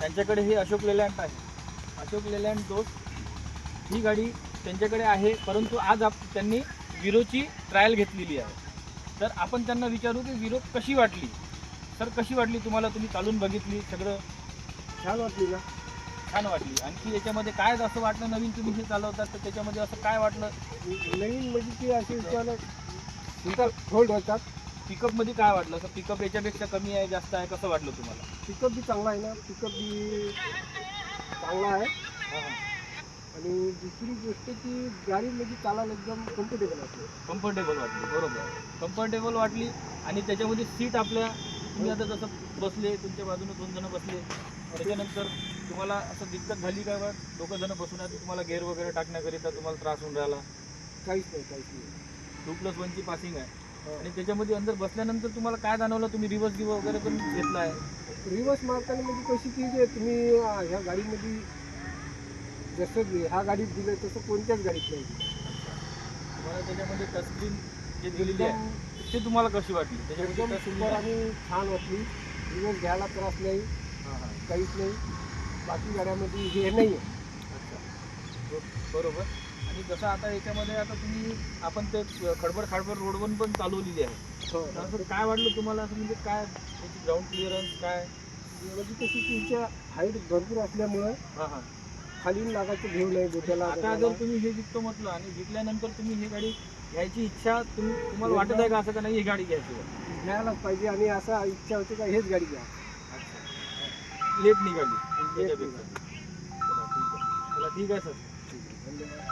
त्यांच्याकडे हे अशोक लेलँड आहे. अशोक लेलँड दोस्त ही गाडी त्यांच्याकडे आहे, परंतु आज त्यांनी विरोची ट्रायल घेतलेली आहे. तर आपण त्यांना विचारू की विरो कशी वाटली. सर कशी वाटली तुम्हाला? तुम्ही चालून बघितली, सगळं छान वाटली ना. छान वाटली. आणखी याच्यामध्ये काय असं वाटलं नवीन तुम्ही हे चालवतात तर त्याच्यामध्ये असं काय वाटलं? नवीन म्हणजे ती अशी त्याला इतर होल्ड होतात. पिकअपमध्ये काय वाटलं? असं पिकअप याच्यापेक्षा कमी आहे जास्त आहे कसं वाटलं तुम्हाला? पिकअप बी चांगला आहे ना. पिकअप बी चांगला आहे. आणि दुसरी गोष्ट की गाडी म्हणजे चालायला एकदम कम्फर्टेबल वाटते. कम्फर्टेबल वाटली. बरोबर, कम्फर्टेबल वाटली. आणि त्याच्यामध्ये सीट आपल्या तुम्ही आता जसं बसले, तुमच्या बाजूने 2 जण बसले, त्याच्यानंतर तुम्हाला असं दिक्कत झाली का? 2 जण बसून आहे तुम्हाला गेअर वगैरे टाकण्याकरिता तुम्हाला त्रास होऊन राहिला? काहीच नाही. 2+1 ची पासिंग आहे. आणि त्याच्यामध्ये अंदर बसल्यानंतर तुम्हाला काय जाणवलं? तुम्ही रिवर्स गिव्ह वगैरे पण घेतला आहे? रिवर्स मारताना म्हणजे कशी की जे तुम्ही ह्या गाडीमध्ये जसं ह्या गाडीत दिलं तसं कोणत्याच गाडीत नाही दिलं. तुम्हाला त्याच्यामध्ये टचस्क्रीन जे दिलेली आहे ते तुम्हाला कशी वाटली? त्याच्यामध्ये एकदम सुंदर आणि छान वाटली. रिवर्स घ्यायला त्रास नाही, काहीच नाही. बाकी गाड्यामध्ये हे नाही आहे. अच्छा, बरोबर. आणि जसं आता याच्यामध्ये आता आपण ते खडबड रोडवर पण चालवलेली आहे. तर असं काय वाटलं तुम्हाला? असं म्हणजे काय त्याची ग्राउंड क्लिअरन्स काय? म्हणजे कशी तुमच्या हाईट भरपूर असल्यामुळं खाली लागायचं घेऊ नाही गोट्याला. आता जर तुम्ही हे विकतो म्हटलं आणि विकल्यानंतर तुम्ही ही गाडी घ्यायची इच्छा तुम्हाला वाटत आहे का असं का नाही ही गाडी घ्यायची? घ्यायलाच पाहिजे. आणि असा इच्छा होती का हेच गाडी घ्या. लेट निघाली त्याच्यापेक्षा. चला ठीक आहे सर. धन्यवाद.